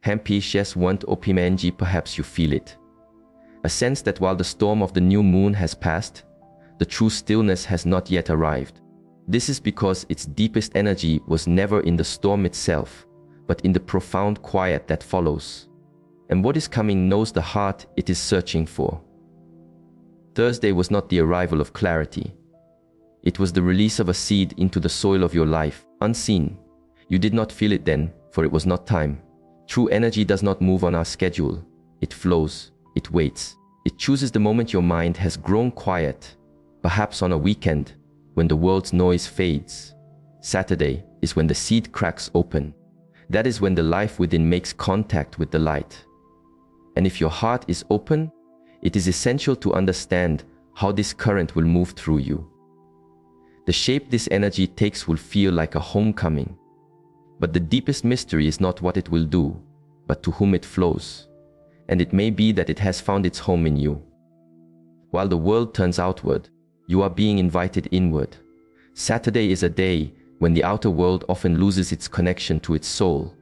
Hampicius want opimengi, perhaps you feel it. A sense that while the storm of the new moon has passed, the true stillness has not yet arrived. This is because its deepest energy was never in the storm itself, but in the profound quiet that follows. And what is coming knows the heart it is searching for. Thursday was not the arrival of clarity. It was the release of a seed into the soil of your life, unseen. You did not feel it then, for it was not time. True energy does not move on our schedule. It flows, it waits. It chooses the moment your mind has grown quiet, perhaps on a weekend, when the world's noise fades. Saturday is when the seed cracks open. That is when the life within makes contact with the light. And if your heart is open, it is essential to understand how this current will move through you. The shape this energy takes will feel like a homecoming. But the deepest mystery is not what it will do, but to whom it flows. And it may be that it has found its home in you. While the world turns outward, you are being invited inward. Saturday is a day when the outer world often loses its connection to its soul.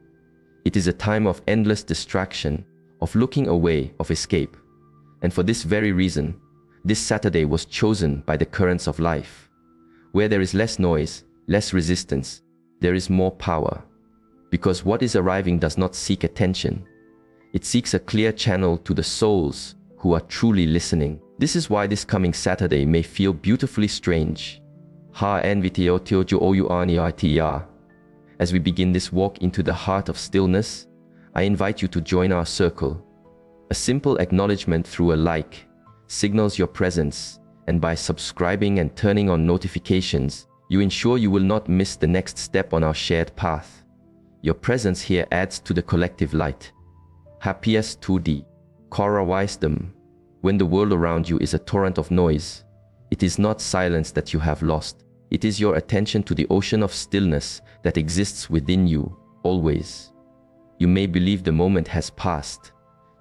It is a time of endless distraction, of looking away, of escape. And for this very reason, this Saturday was chosen by the currents of life. Where there is less noise, less resistance, there is more power. Because what is arriving does not seek attention. It seeks a clear channel to the souls who are truly listening. This is why this coming Saturday may feel beautifully strange. As we begin this walk into the heart of stillness, I invite you to join our circle. A simple acknowledgement through a like signals your presence, and by subscribing and turning on notifications, you ensure you will not miss the next step on our shared path. Your presence here adds to the collective light. Happiest 2D. Cora wisdom. When the world around you is a torrent of noise, it is not silence that you have lost. It is your attention to the ocean of stillness that exists within you, always. You may believe the moment has passed.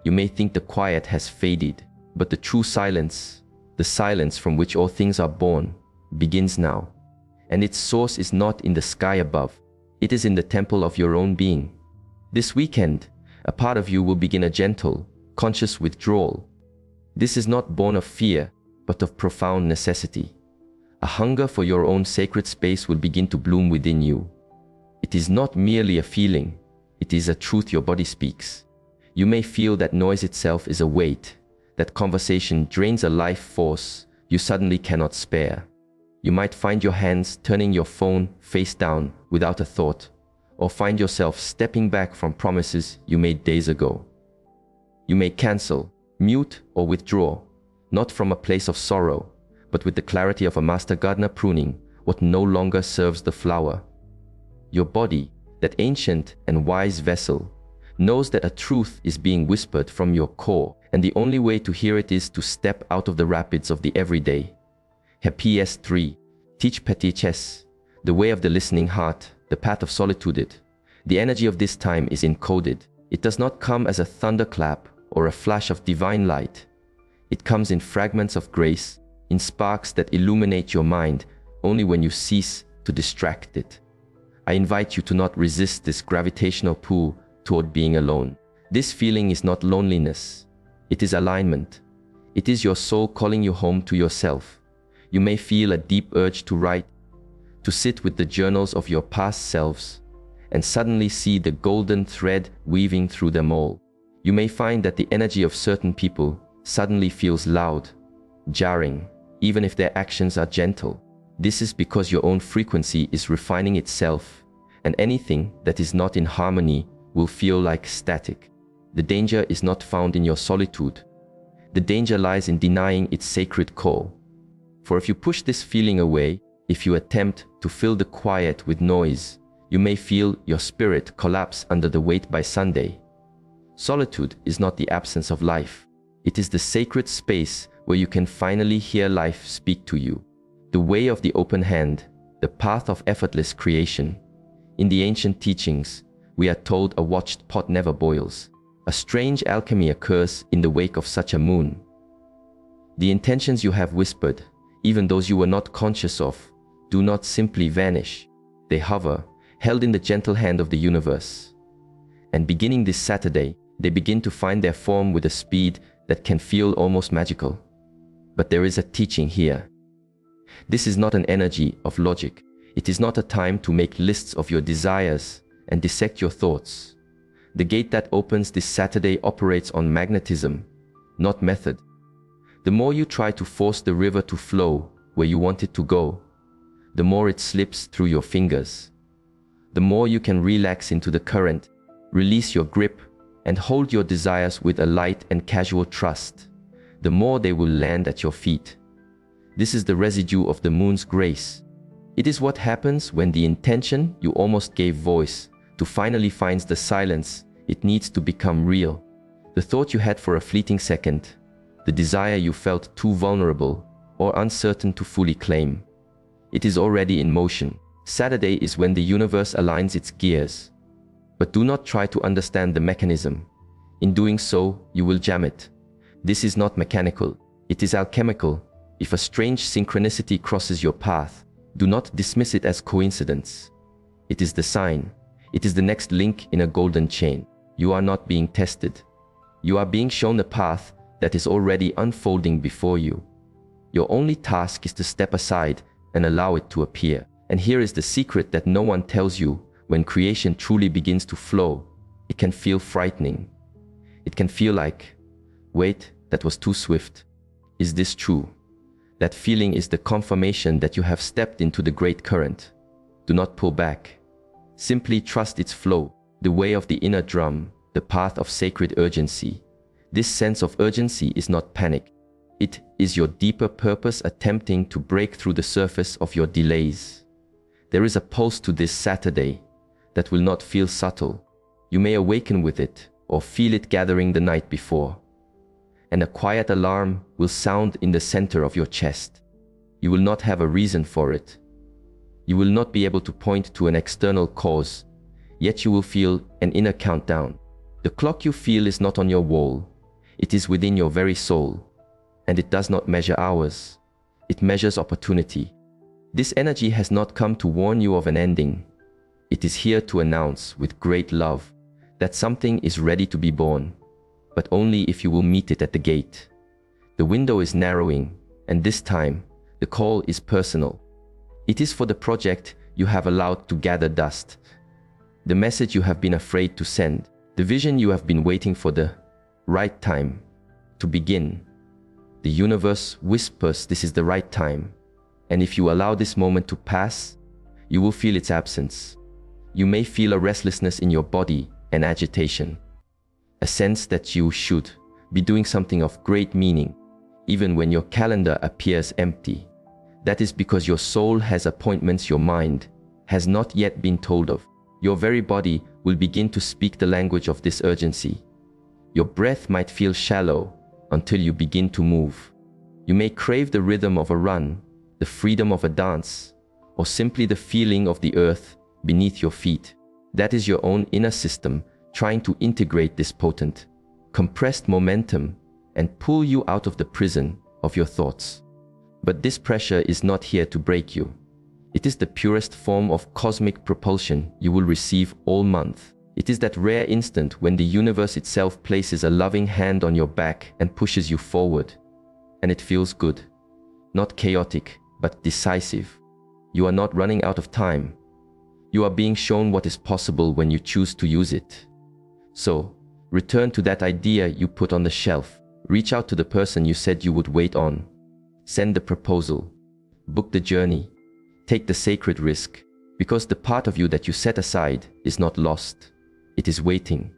You may think the quiet has faded, but the true silence, the silence from which all things are born, begins now. And its source is not in the sky above. It is in the temple of your own being. This weekend, a part of you will begin a gentle, conscious withdrawal. This is not born of fear, but of profound necessity. A hunger for your own sacred space will begin to bloom within you. It is not merely a feeling, it is a truth your body speaks. You may feel that noise itself is a weight, that conversation drains a life force you suddenly cannot spare. You might find your hands turning your phone face down without a thought, or find yourself stepping back from promises you made days ago. You may cancel, mute, or withdraw, not from a place of sorrow, but with the clarity of a master gardener pruning what no longer serves the flower. Your body, that ancient and wise vessel, knows that a truth is being whispered from your core, and the only way to hear it is to step out of the rapids of the everyday. Happy 3. Teach Petiches. The way of the listening heart, the path of solitude. The energy of this time is encoded. It does not come as a thunderclap or a flash of divine light. It comes in fragments of grace, in sparks that illuminate your mind only when you cease to distract it. I invite you to not resist this gravitational pull toward being alone. This feeling is not loneliness. It is alignment. It is your soul calling you home to yourself. You may feel a deep urge to write, to sit with the journals of your past selves, and suddenly see the golden thread weaving through them all. You may find that the energy of certain people suddenly feels loud, jarring, even if their actions are gentle. This is because your own frequency is refining itself, and anything that is not in harmony will feel like static. The danger is not found in your solitude. The danger lies in denying its sacred call. For if you push this feeling away, if you attempt to fill the quiet with noise, you may feel your spirit collapse under the weight by Sunday. Solitude is not the absence of life. It is the sacred space where you can finally hear life speak to you. The way of the open hand, the path of effortless creation. In the ancient teachings, we are told a watched pot never boils. A strange alchemy occurs in the wake of such a moon. The intentions you have whispered, even those you were not conscious of, do not simply vanish. They hover, held in the gentle hand of the universe. And beginning this Saturday, they begin to find their form with a speed that can feel almost magical. But there is a teaching here. This is not an energy of logic. It is not a time to make lists of your desires and dissect your thoughts. The gate that opens this Saturday operates on magnetism, not method. The more you try to force the river to flow where you want it to go, the more it slips through your fingers. The more you can relax into the current, release your grip, and hold your desires with a light and casual trust, the more they will land at your feet. This is the residue of the moon's grace. It is what happens when the intention you almost gave voice to finally finds the silence it needs to become real. The thought you had for a fleeting second, the desire you felt too vulnerable or uncertain to fully claim. It is already in motion. Saturday is when the universe aligns its gears. But do not try to understand the mechanism. In doing so, you will jam it. This is not mechanical. It is alchemical. If a strange synchronicity crosses your path, do not dismiss it as coincidence. It is the sign. It is the next link in a golden chain. You are not being tested. You are being shown a path that is already unfolding before you. Your only task is to step aside and allow it to appear. And here is the secret that no one tells you. When creation truly begins to flow, it can feel frightening. It can feel like, wait, that was too swift. Is this true? That feeling is the confirmation that you have stepped into the great current. Do not pull back. Simply trust its flow, the way of the inner drum, the path of sacred urgency. This sense of urgency is not panic. It is your deeper purpose attempting to break through the surface of your delays. There is a pulse to this Saturday that will not feel subtle. You may awaken with it or feel it gathering the night before. And a quiet alarm will sound in the center of your chest. You will not have a reason for it. You will not be able to point to an external cause, yet you will feel an inner countdown. The clock you feel is not on your wall. It is within your very soul. And it does not measure hours. It measures opportunity. This energy has not come to warn you of an ending. It is here to announce with great love that something is ready to be born, but only if you will meet it at the gate. The window is narrowing, and this time, the call is personal. It is for the project you have allowed to gather dust, the message you have been afraid to send, the vision you have been waiting for the right time to begin. The universe whispers this is the right time, and if you allow this moment to pass, you will feel its absence. You may feel a restlessness in your body and agitation, a sense that you should be doing something of great meaning, even when your calendar appears empty. That is because your soul has appointments your mind has not yet been told of. Your very body will begin to speak the language of this urgency. Your breath might feel shallow until you begin to move. You may crave the rhythm of a run, the freedom of a dance, or simply the feeling of the earth beneath your feet. That is your own inner system trying to integrate this potent, compressed momentum and pull you out of the prison of your thoughts. But this pressure is not here to break you. It is the purest form of cosmic propulsion you will receive all month. It is that rare instant when the universe itself places a loving hand on your back and pushes you forward. And it feels good. Not chaotic, but decisive. You are not running out of time. You are being shown what is possible when you choose to use it. So, return to that idea you put on the shelf. Reach out to the person you said you would wait on. Send the proposal. Book the journey. Take the sacred risk. Because the part of you that you set aside is not lost. It is waiting.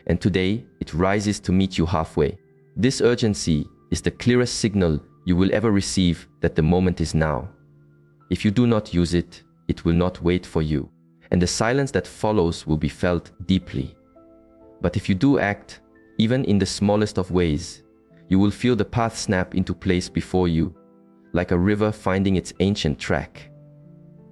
And today, it rises to meet you halfway. This urgency is the clearest signal you will ever receive that the moment is now. If you do not use it, it will not wait for you. And the silence that follows will be felt deeply. But if you do act, even in the smallest of ways, you will feel the path snap into place before you, like a river finding its ancient track.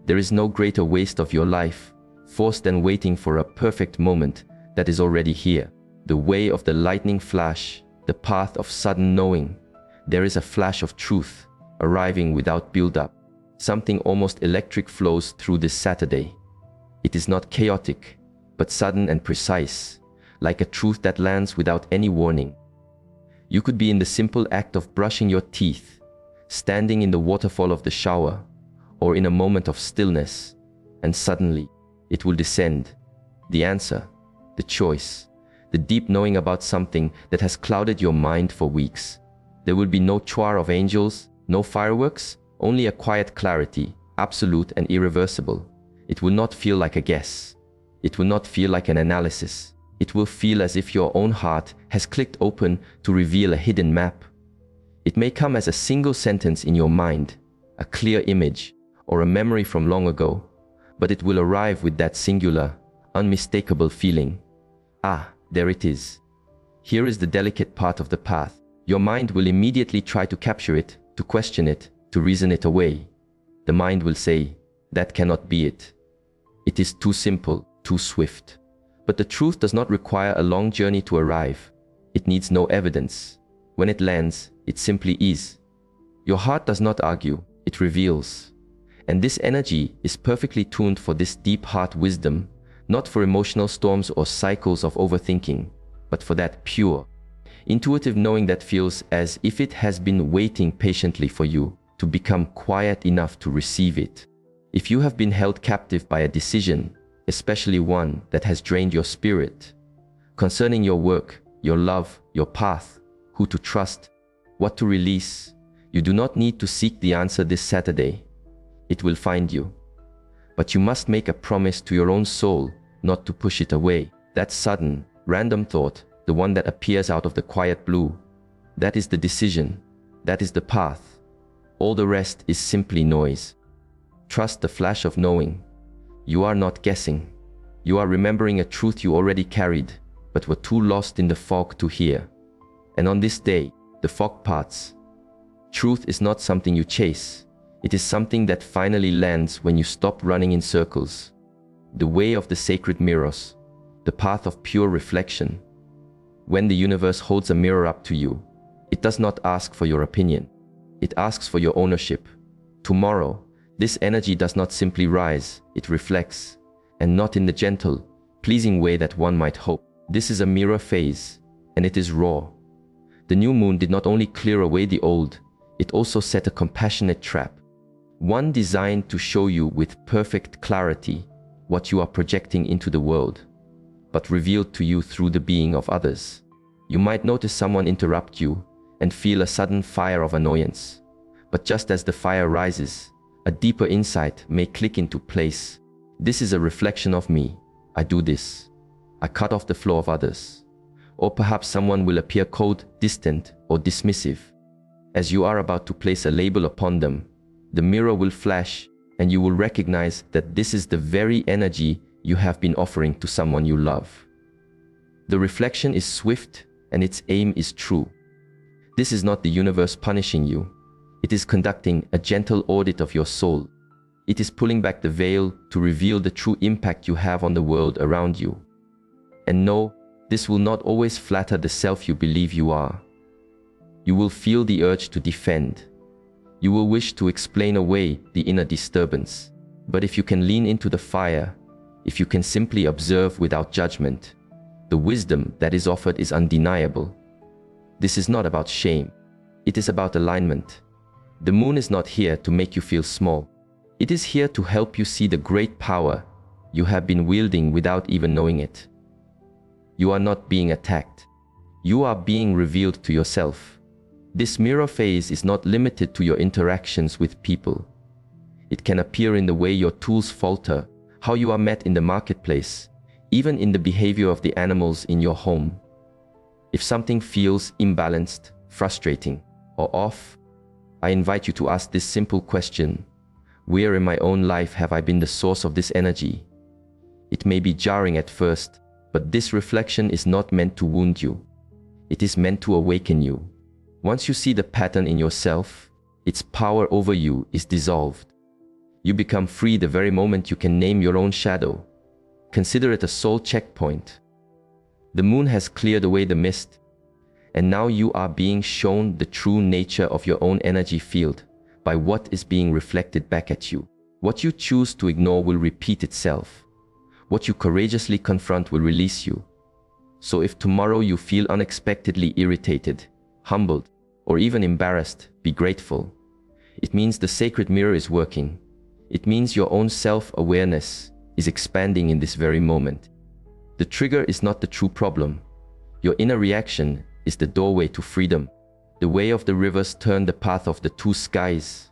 There is no greater waste of your life, forced than waiting for a perfect moment that is already here. The way of the lightning flash, the path of sudden knowing. There is a flash of truth, arriving without build-up. Something almost electric flows through this Saturday. It is not chaotic, but sudden and precise. like a truth that lands without any warning. You could be in the simple act of brushing your teeth, standing in the waterfall of the shower, or in a moment of stillness, and suddenly it will descend. The answer, the choice, the deep knowing about something that has clouded your mind for weeks. There will be no choir of angels, no fireworks, only a quiet clarity, absolute and irreversible. It will not feel like a guess. It will not feel like an analysis. It will feel as if your own heart has clicked open to reveal a hidden map. It may come as a single sentence in your mind, a clear image, or a memory from long ago, but it will arrive with that singular, unmistakable feeling. Ah, there it is. Here is the delicate part of the path. Your mind will immediately try to capture it, to question it, to reason it away. The mind will say, that cannot be it. It is too simple, too swift. But the truth does not require a long journey to arrive. It needs no evidence. When it lands, it simply is. Your heart does not argue, it reveals. And this energy is perfectly tuned for this deep heart wisdom, not for emotional storms or cycles of overthinking, but for that pure, intuitive knowing that feels as if it has been waiting patiently for you to become quiet enough to receive it. If you have been held captive by a decision, especially one that has drained your spirit, concerning your work, your love, your path, who to trust, what to release, you do not need to seek the answer this Saturday. It will find you. But you must make a promise to your own soul not to push it away. That sudden, random thought, the one that appears out of the quiet blue, that is the decision, that is the path. All the rest is simply noise. Trust the flash of knowing. You are not guessing. You are remembering a truth you already carried, but were too lost in the fog to hear. And on this day, the fog parts. Truth is not something you chase. It is something that finally lands when you stop running in circles. The way of the sacred mirrors, the path of pure reflection. When the universe holds a mirror up to you, it does not ask for your opinion. It asks for your ownership. Tomorrow, this energy does not simply rise, it reflects, and not in the gentle, pleasing way that one might hope. This is a mirror phase, and it is raw. The new moon did not only clear away the old, it also set a compassionate trap. One designed to show you with perfect clarity what you are projecting into the world, but revealed to you through the being of others. You might notice someone interrupt you and feel a sudden fire of annoyance. But just as the fire rises, a deeper insight may click into place. This is a reflection of me. I do this. I cut off the flow of others. Or perhaps someone will appear cold, distant, or dismissive. As you are about to place a label upon them, the mirror will flash and you will recognize that this is the very energy you have been offering to someone you love. The reflection is swift and its aim is true. This is not the universe punishing you. It is conducting a gentle audit of your soul. It is pulling back the veil to reveal the true impact you have on the world around you. And no, this will not always flatter the self you believe you are. You will feel the urge to defend. You will wish to explain away the inner disturbance. But if you can lean into the fire, if you can simply observe without judgment, the wisdom that is offered is undeniable. This is not about shame. It is about alignment. The moon is not here to make you feel small. It is here to help you see the great power you have been wielding without even knowing it. You are not being attacked. You are being revealed to yourself. This mirror phase is not limited to your interactions with people. It can appear in the way your tools falter, how you are met in the marketplace, even in the behavior of the animals in your home. If something feels imbalanced, frustrating, or off, I invite you to ask this simple question: where in my own life have I been the source of this energy? It may be jarring at first, but this reflection is not meant to wound you. It is meant to awaken you. Once you see the pattern in yourself, its power over you is dissolved. You become free the very moment you can name your own shadow. Consider it a soul checkpoint. The moon has cleared away the mist, and now you are being shown the true nature of your own energy field by what is being reflected back at you. What you choose to ignore will repeat itself. What you courageously confront will release you. So if tomorrow you feel unexpectedly irritated, humbled, or even embarrassed, be grateful. It means the sacred mirror is working. It means your own self-awareness is expanding in this very moment. The trigger is not the true problem. Your inner reaction is the doorway to freedom. The way of the rivers turn the path of the two skies.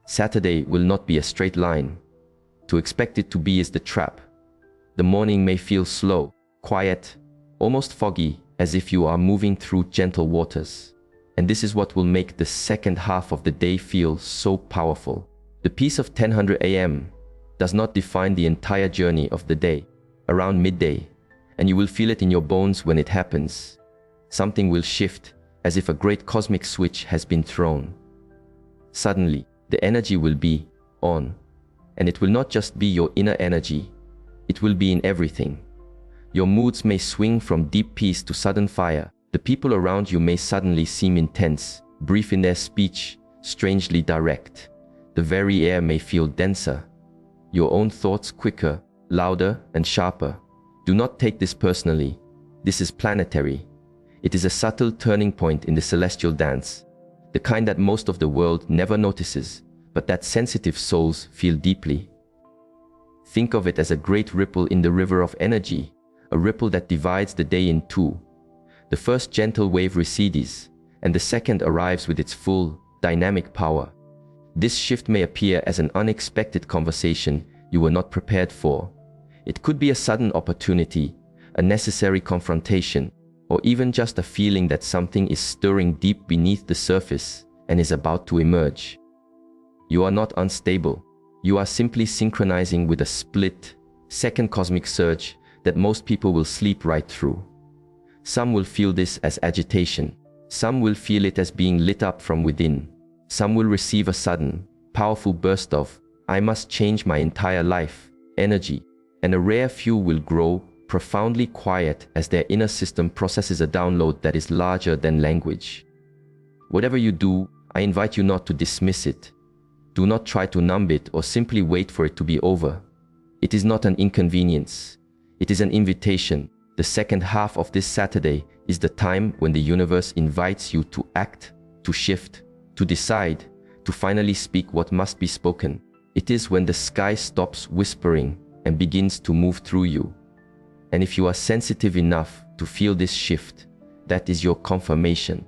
Saturday will not be a straight line. To expect it to be is the trap. The morning may feel slow, quiet, almost foggy, as if you are moving through gentle waters. And this is what will make the second half of the day feel so powerful. The peace of 10:00 a.m. does not define the entire journey of the day. Around midday, and you will feel it in your bones when it happens. Something will shift, as if a great cosmic switch has been thrown. Suddenly, the energy will be on. And it will not just be your inner energy. It will be in everything. Your moods may swing from deep peace to sudden fire. The people around you may suddenly seem intense, brief in their speech, strangely direct. The very air may feel denser. Your own thoughts quicker, louder, and sharper. Do not take this personally. This is planetary. It is a subtle turning point in the celestial dance, the kind that most of the world never notices, but that sensitive souls feel deeply. Think of it as a great ripple in the river of energy, a ripple that divides the day in two. The first gentle wave recedes, and the second arrives with its full, dynamic power. This shift may appear as an unexpected conversation you were not prepared for. It could be a sudden opportunity, a necessary confrontation, or even just a feeling that something is stirring deep beneath the surface and is about to emerge. You are not unstable. You are simply synchronizing with a split-second cosmic surge that most people will sleep right through. Some will feel this as agitation. Some will feel it as being lit up from within. Some will receive a sudden, powerful burst of, "I must change my entire life," energy, and a rare few will grow profoundly quiet as their inner system processes a download that is larger than language. Whatever you do, I invite you not to dismiss it. Do not try to numb it or simply wait for it to be over. It is not an inconvenience. It is an invitation. The second half of this Saturday is the time when the universe invites you to act, to shift, to decide, to finally speak what must be spoken. It is when the sky stops whispering and begins to move through you. And if you are sensitive enough to feel this shift, that is your confirmation.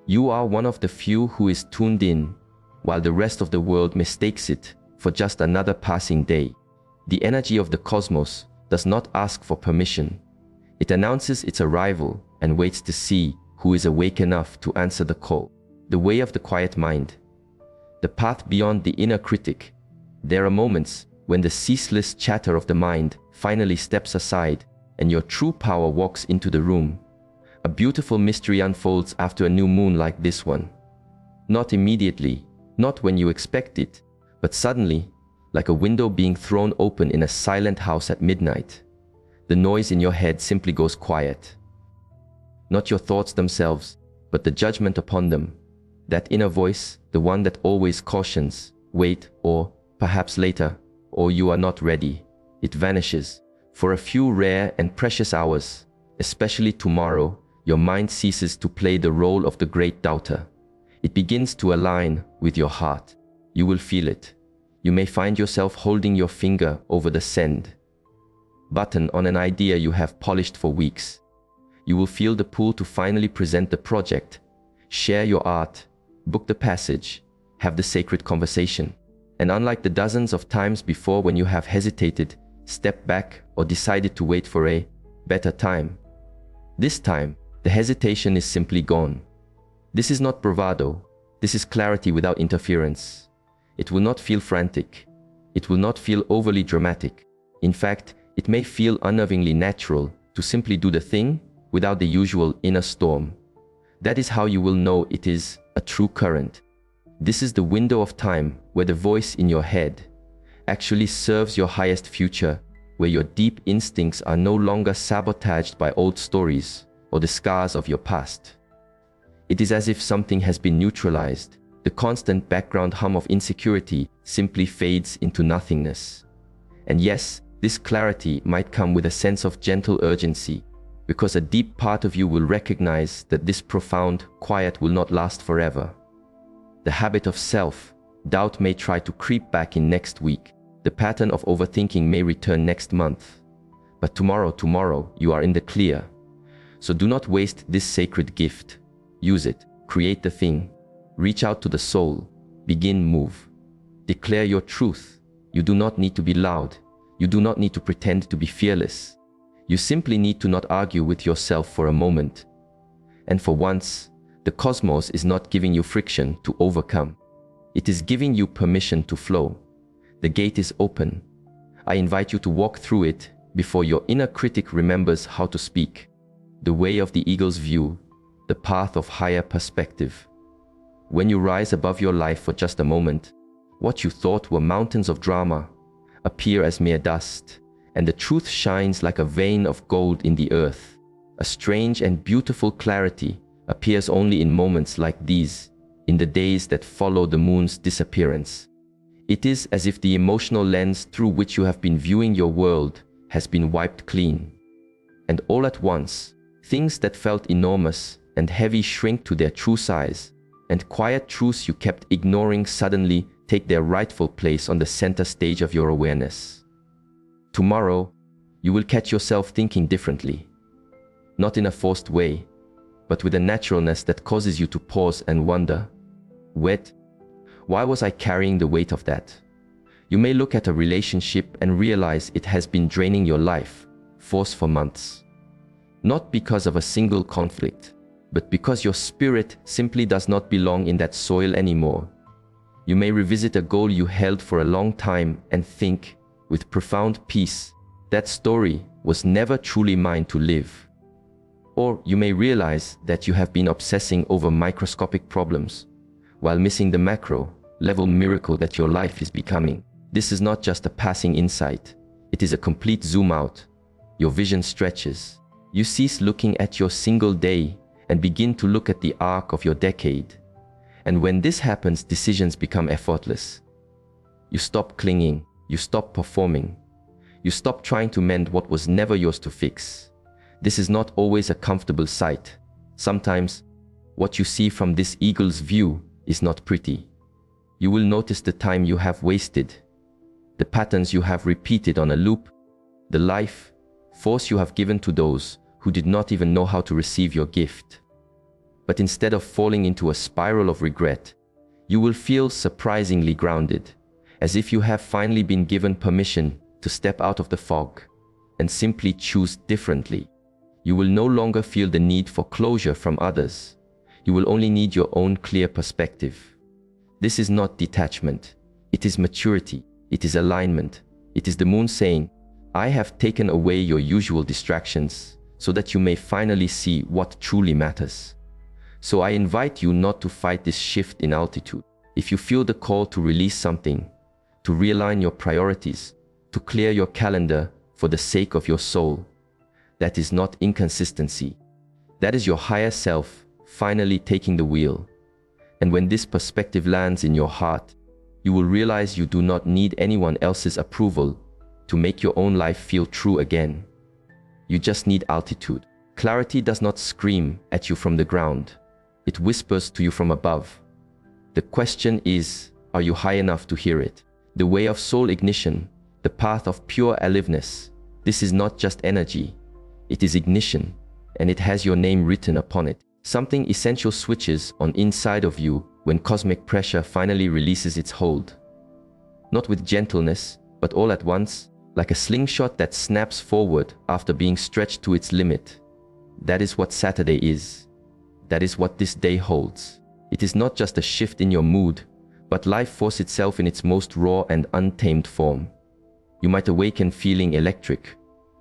You are one of the few who is tuned in, while the rest of the world mistakes it for just another passing day. The energy of the cosmos does not ask for permission. It announces its arrival and waits to see who is awake enough to answer the call. The way of the quiet mind. The path beyond the inner critic. There are moments when the ceaseless chatter of the mind finally steps aside and your true power walks into the room. A beautiful mystery unfolds after a new moon like this one. Not immediately, not when you expect it, but suddenly, like a window being thrown open in a silent house at midnight. The noise in your head simply goes quiet. Not your thoughts themselves, but the judgment upon them. That inner voice, the one that always cautions, wait, or perhaps later, or you are not ready. It vanishes. For a few rare and precious hours, especially tomorrow, your mind ceases to play the role of the great doubter. It begins to align with your heart. You will feel it. You may find yourself holding your finger over the send button on an idea you have polished for weeks. You will feel the pull to finally present the project, share your art, book the passage, have the sacred conversation. And unlike the dozens of times before when you have hesitated, stepped back, or decided to wait for a better time, this time, the hesitation is simply gone. This is not bravado. This is clarity without interference. It will not feel frantic. It will not feel overly dramatic. In fact, it may feel unnervingly natural to simply do the thing without the usual inner storm. That is how you will know it is a true current. This is the window of time where the voice in your head actually serves your highest future, where your deep instincts are no longer sabotaged by old stories or the scars of your past. It is as if something has been neutralized. The constant background hum of insecurity simply fades into nothingness. And yes, this clarity might come with a sense of gentle urgency. because a deep part of you will recognize that this profound quiet will not last forever. The habit of self-doubt may try to creep back in next week. The pattern of overthinking may return next month. But tomorrow, you are in the clear. So do not waste this sacred gift. Use it. Create the thing. Reach out to the soul. Begin, move. Declare your truth. You do not need to be loud. You do not need to pretend to be fearless. You simply need to not argue with yourself for a moment. And for once, the cosmos is not giving you friction to overcome. It is giving you permission to flow. The gate is open. I invite you to walk through it before your inner critic remembers how to speak. The way of the eagle's view, the path of higher perspective. When you rise above your life for just a moment, what you thought were mountains of drama appear as mere dust, and the truth shines like a vein of gold in the earth. A strange and beautiful clarity appears only in moments like these, in the days that follow the moon's disappearance. It is as if the emotional lens through which you have been viewing your world has been wiped clean. And all at once, things that felt enormous and heavy shrink to their true size, and quiet truths you kept ignoring suddenly take their rightful place on the center stage of your awareness. Tomorrow, you will catch yourself thinking differently. Not in a forced way, but with a naturalness that causes you to pause and wonder, why was I carrying the weight of that? You may look at a relationship and realize it has been draining your life force for months. Not because of a single conflict, but because your spirit simply does not belong in that soil anymore. You may revisit a goal you held for a long time and think, with profound peace, that story was never truly mine to live. Or you may realize that you have been obsessing over microscopic problems, while missing the macro-level miracle that your life is becoming. This is not just a passing insight. It is a complete zoom out. Your vision stretches. You cease looking at your single day and begin to look at the arc of your decade. And when this happens, decisions become effortless. You stop clinging. You stop performing. You stop trying to mend what was never yours to fix. This is not always a comfortable sight. Sometimes, what you see from this eagle's view is not pretty. You will notice the time you have wasted, the patterns you have repeated on a loop, the force you have given to those who did not even know how to receive your gift. But instead of falling into a spiral of regret, you will feel surprisingly grounded, as if you have finally been given permission to step out of the fog and simply choose differently. You will no longer feel the need for closure from others. You will only need your own clear perspective. This is not detachment. It is maturity. It is alignment. It is the moon saying, I have taken away your usual distractions so that you may finally see what truly matters. So I invite you not to fight this shift in altitude. If you feel the call to release something, to realign your priorities, to clear your calendar for the sake of your soul, that is not inconsistency. That is your higher self finally taking the wheel. And when this perspective lands in your heart, you will realize you do not need anyone else's approval to make your own life feel true again. You just need altitude. Clarity does not scream at you from the ground. It whispers to you from above. The question is, are you high enough to hear it? The way of soul ignition, the path of pure aliveness. This is not just energy. It is ignition, and it has your name written upon it. Something essential switches on inside of you when cosmic pressure finally releases its hold. Not with gentleness, but all at once, like a slingshot that snaps forward after being stretched to its limit. That is what Saturday is. That is what this day holds. It is not just a shift in your mood, but life force itself in its most raw and untamed form. You might awaken feeling electric,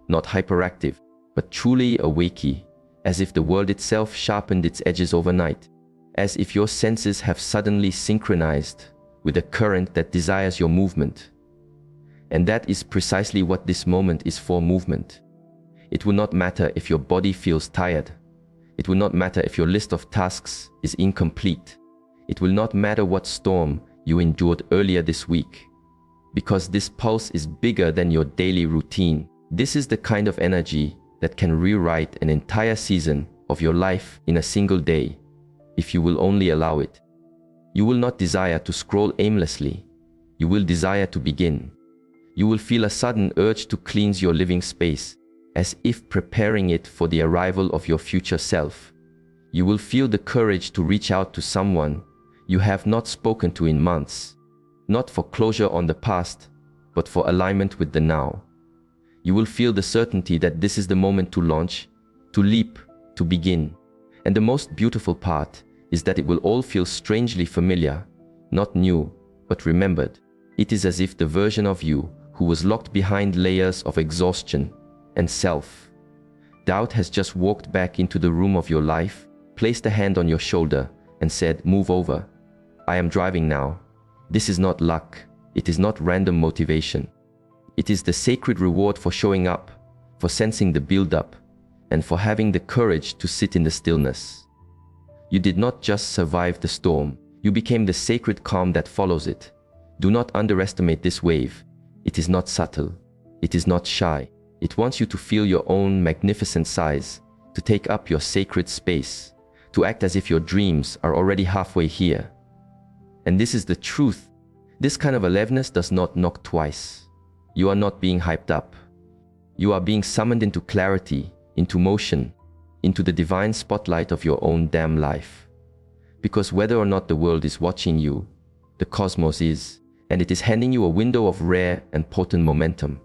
not hyperactive, but truly awakey, as if the world itself sharpened its edges overnight, as if your senses have suddenly synchronized with a current that desires your movement. And that is precisely what this moment is for: movement. It will not matter if your body feels tired. It will not matter if your list of tasks is incomplete. It will not matter what storm you endured earlier this week, because this pulse is bigger than your daily routine. This is the kind of energy that can rewrite an entire season of your life in a single day, if you will only allow it. You will not desire to scroll aimlessly. You will desire to begin. You will feel a sudden urge to cleanse your living space, as if preparing it for the arrival of your future self. You will feel the courage to reach out to someone you have not spoken to in months, not for closure on the past, but for alignment with the now. You will feel the certainty that this is the moment to launch, to leap, to begin. And the most beautiful part is that it will all feel strangely familiar, not new, but remembered. It is as if the version of you who was locked behind layers of exhaustion and self-doubt has just walked back into the room of your life, placed a hand on your shoulder, and said, "Move over. I am driving now." This is not luck. It is not random motivation. It is the sacred reward for showing up, for sensing the build-up, and for having the courage to sit in the stillness. You did not just survive the storm. You became the sacred calm that follows it. Do not underestimate this wave. It is not subtle. It is not shy. It wants you to feel your own magnificent size, to take up your sacred space, to act as if your dreams are already halfway here. And this is the truth. This kind of aliveness does not knock twice. You are not being hyped up. You are being summoned into clarity, into motion, into the divine spotlight of your own damn life. Because whether or not the world is watching you, the cosmos is, and it is handing you a window of rare and potent momentum.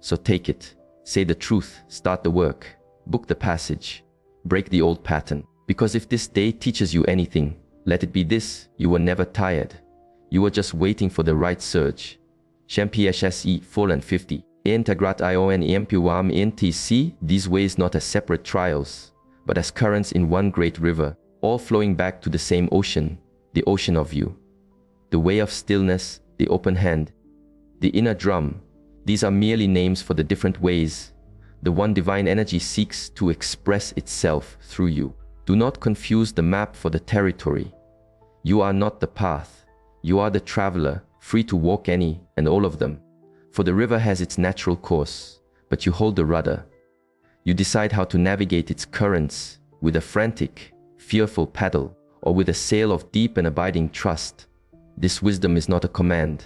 So take it, say the truth, start the work, book the passage, break the old pattern. Because if this day teaches you anything, let it be this: you were never tired. You were just waiting for the right surge. Champshse 450. Integrat-ion-empuam ntc, these ways not as separate trials, but as currents in one great river, all flowing back to the same ocean, the ocean of you. The way of stillness, the open hand, the inner drum, these are merely names for the different ways the one divine energy seeks to express itself through you. Do not confuse the map for the territory. You are not the path. You are the traveler, free to walk any and all of them. For the river has its natural course, but you hold the rudder. You decide how to navigate its currents with a frantic, fearful paddle, or with a sail of deep and abiding trust. This wisdom is not a command.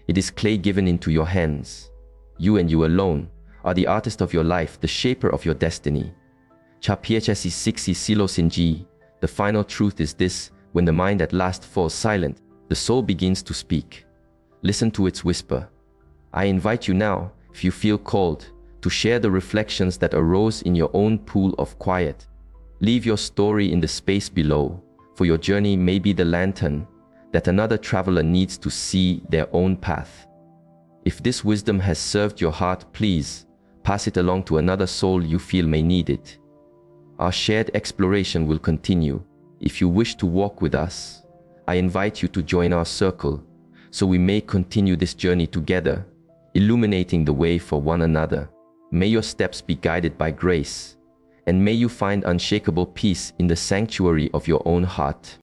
It is clay given into your hands. You and you alone are the artist of your life, the shaper of your destiny. Chaphsi 60 silosinji. The final truth is this: when the mind at last falls silent, the soul begins to speak. Listen to its whisper. I invite you now, if you feel called, to share the reflections that arose in your own pool of quiet. Leave your story in the space below, for your journey may be the lantern that another traveler needs to see their own path. If this wisdom has served your heart, please pass it along to another soul you feel may need it. Our shared exploration will continue. If you wish to walk with us, I invite you to join our circle, so we may continue this journey together, illuminating the way for one another. May your steps be guided by grace, and may you find unshakable peace in the sanctuary of your own heart.